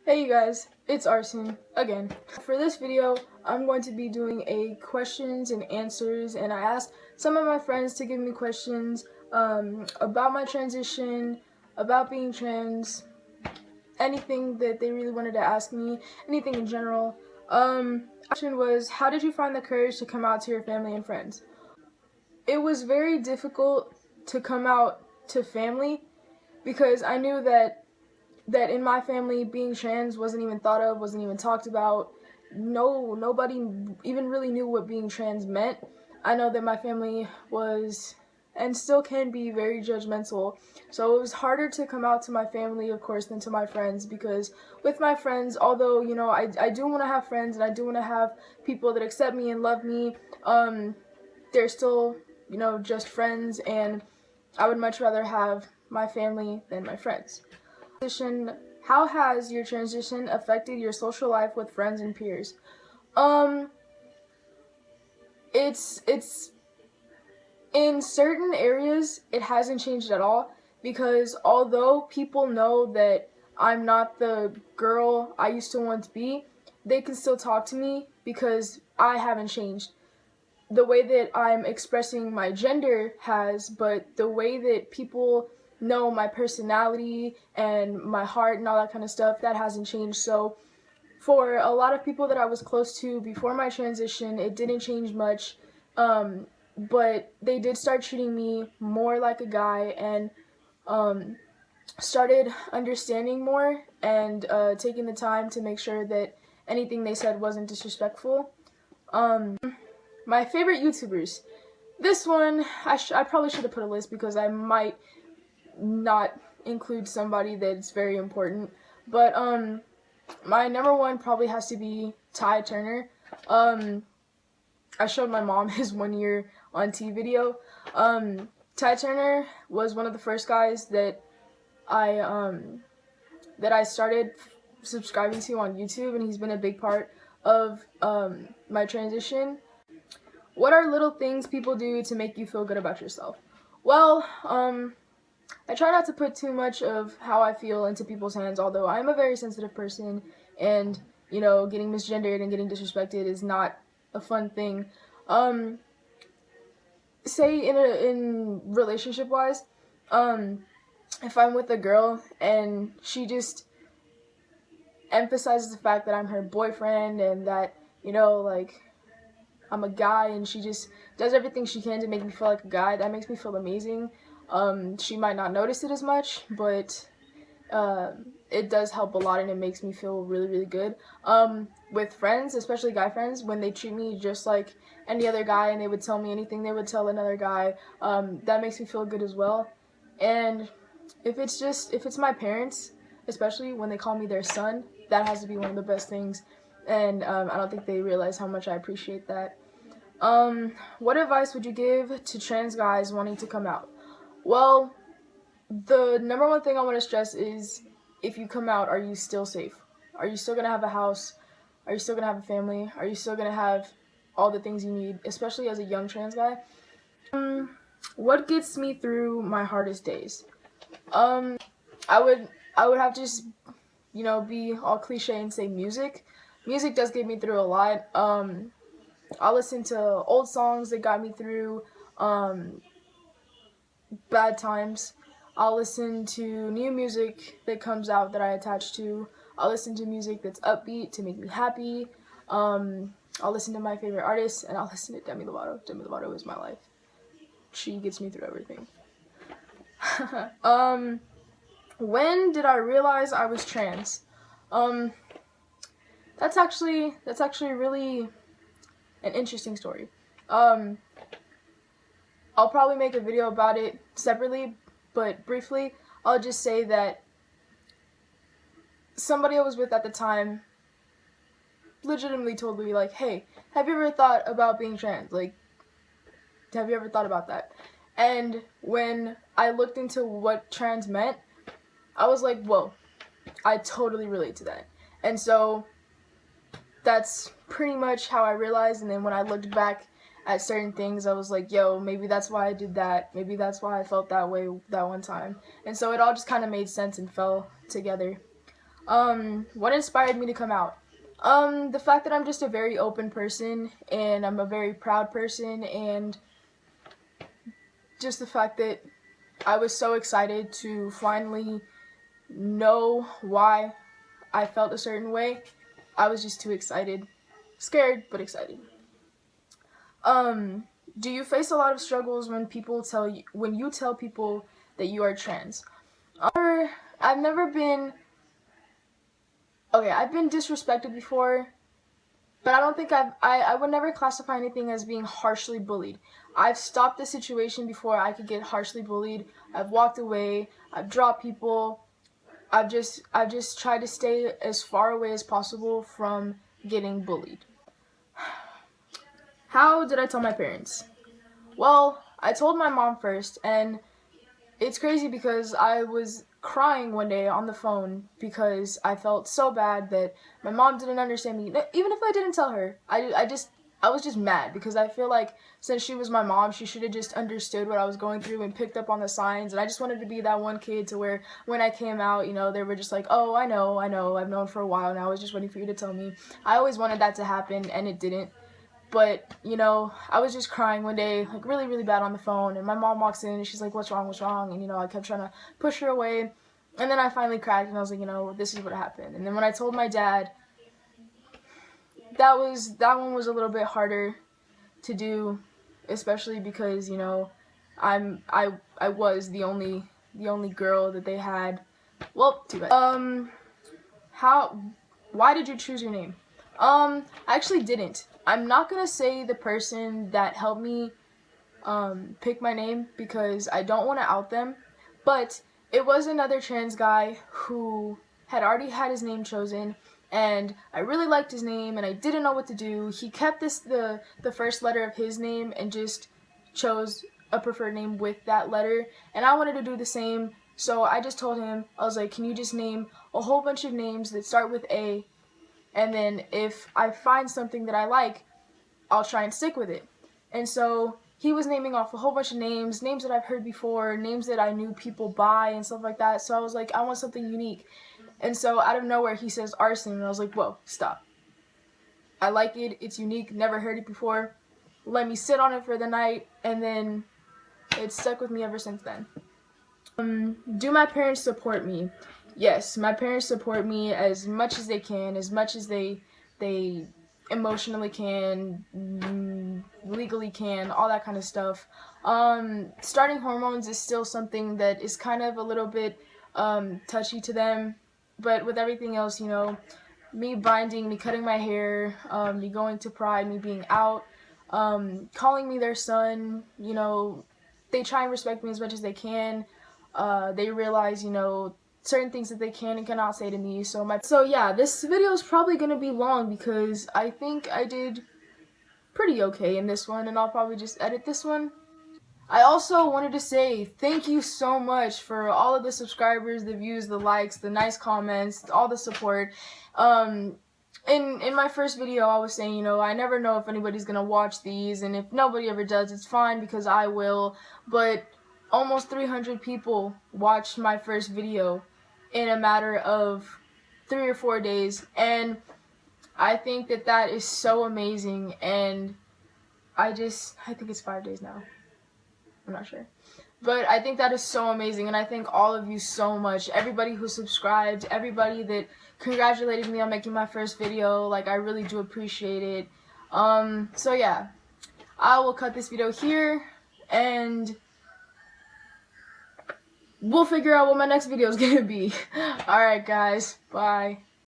Hey you guys, it's Arsen again. For this video, I'm going to be doing a questions and answers, and I asked some of my friends to give me questions about my transition, about being trans, anything that they really wanted to ask me, anything in general. Question was, how did you find the courage to come out to your family and friends? It was very difficult to come out to family because I knew that in my family being trans wasn't even thought of, wasn't even talked about. Nobody even really knew what being trans meant. I know that my family was and still can be very judgmental, so it was harder to come out to my family, of course, than to my friends, because with my friends, although I do want to have friends and I do want to have people that accept me and love me, they're still just friends, and I would much rather have my family than my friends. How has your transition affected your social life with friends and peers? It's in certain areas it hasn't changed at all, because although people know that I'm not the girl I used to want to be, they can still talk to me because I haven't changed. The way that I'm expressing my gender has, but the way that people know my personality and my heart and all that kind of stuff, that hasn't changed. So for a lot of people that I was close to before my transition, it didn't change much, but they did start treating me more like a guy and started understanding more and taking the time to make sure that anything they said wasn't disrespectful. My favorite YouTubers. This one, I probably should have put a list because I might not include somebody that's very important, but my number one probably has to be Ty Turner. I showed my mom his 1 year on T video. Ty Turner was one of the first guys that I started subscribing to on YouTube, and he's been a big part of my transition. What are little things people do to make you feel good about yourself? Well, I try not to put too much of how I feel into people's hands, although I'm a very sensitive person, and getting misgendered and getting disrespected is not a fun thing. Say in relationship wise, if I'm with a girl and she just emphasizes the fact that I'm her boyfriend and that like I'm a guy, and she just does everything she can to make me feel like a guy, that makes me feel amazing. She might not notice it as much, but it does help a lot, and it makes me feel really, really good. With friends, especially guy friends, when they treat me just like any other guy and they would tell me anything they would tell another guy, that makes me feel good as well. And if it's my parents, especially when they call me their son, that has to be one of the best things. And I don't think they realize how much I appreciate that. What advice would you give to trans guys wanting to come out? Well, the number one thing I want to stress is, if you come out, are you still safe? Are you still going to have a house? Are you still going to have a family? Are you still going to have all the things you need, especially as a young trans guy? What gets me through my hardest days? I would have to just be all cliche and say music. Music does get me through a lot. I'll listen to old songs that got me through bad times. I'll listen to new music that comes out that I attach to. I'll listen to music that's upbeat to make me happy. I'll listen to my favorite artists, and I'll listen to Demi Lovato. Demi Lovato is my life. She gets me through everything. When did I realize I was trans? That's actually really an interesting story. I'll probably make a video about it separately, but briefly, I'll just say that somebody I was with at the time legitimately told me, like, hey, have you ever thought about being trans? Like, have you ever thought about that? And when I looked into what trans meant, I was like, whoa, I totally relate to that. And so that's pretty much how I realized. And then when I looked back at certain things, I was like, yo, maybe that's why I did that. Maybe that's why I felt that way that one time. And so it all just kind of made sense and fell together. What inspired me to come out? The fact that I'm just a very open person, and I'm a very proud person, and just the fact that I was so excited to finally know why I felt a certain way. I was just too excited. Scared, but excited. Do you face a lot of struggles when you tell people that you are trans? I've never been, okay, I've been disrespected before, but I don't think I would never classify anything as being harshly bullied. I've stopped the situation before I could get harshly bullied. I've walked away. I've dropped people. I've just tried to stay as far away as possible from getting bullied. How did I tell my parents? Well, I told my mom first, and it's crazy because I was crying one day on the phone because I felt so bad that my mom didn't understand me. Even if I didn't tell her, I was just mad because I feel like since she was my mom, she should have just understood what I was going through and picked up on the signs. And I just wanted to be that one kid to where when I came out, you know, they were just like, oh, I know, I've known for a while now. I was just waiting for you to tell me. I always wanted that to happen, and it didn't. But, you know, I was just crying one day, like really, really bad on the phone, and my mom walks in and she's like, what's wrong? And, you know, I kept trying to push her away, and then I finally cracked, and I was like, you know, this is what happened. And then when I told my dad, that one was a little bit harder to do, especially because, you know, I was the only girl that they had. Well, too bad. Why did you choose your name? I actually didn't. I'm not gonna say the person that helped me pick my name because I don't want to out them, but it was another trans guy who had already had his name chosen, and I really liked his name, and I didn't know what to do. He kept the first letter of his name and just chose a preferred name with that letter, and I wanted to do the same, so I just told him, I was like, can you just name a whole bunch of names that start with A, and then if I find something that I like, I'll try and stick with it. And so he was naming off a whole bunch of names that I've heard before, names that I knew people by and stuff like that. So I was like, I want something unique. And so out of nowhere, he says Arsen, and I was like, whoa, stop. I like it. It's unique. Never heard it before. Let me sit on it for the night, and then it's stuck with me ever since then. Do my parents support me? Yes, my parents support me as much as they can, as much as they emotionally can, legally can, all that kind of stuff. Starting hormones is still something that is kind of a little bit touchy to them, but with everything else, you know, me binding, me cutting my hair, me going to Pride, me being out, calling me their son, you know, they try and respect me as much as they can. They realize, you know, certain things that they can and cannot say to me. So yeah, this video is probably going to be long because I think I did pretty okay in this one, and I'll probably just edit this one. I also wanted to say thank you so much for all of the subscribers, the views, the likes, the nice comments, all the support. In my first video, I was saying, you know, I never know if anybody's going to watch these, and if nobody ever does, it's fine because I will, but almost 300 people watched my first video in a matter of 3 or 4 days, and I think that is so amazing, and I think it's 5 days now. I'm not sure. But I think that is so amazing, and I thank all of you so much. Everybody who subscribed, everybody that congratulated me on making my first video, like, I really do appreciate it. So yeah, I will cut this video here, and we'll figure out what my next video is gonna be. Alright guys, bye.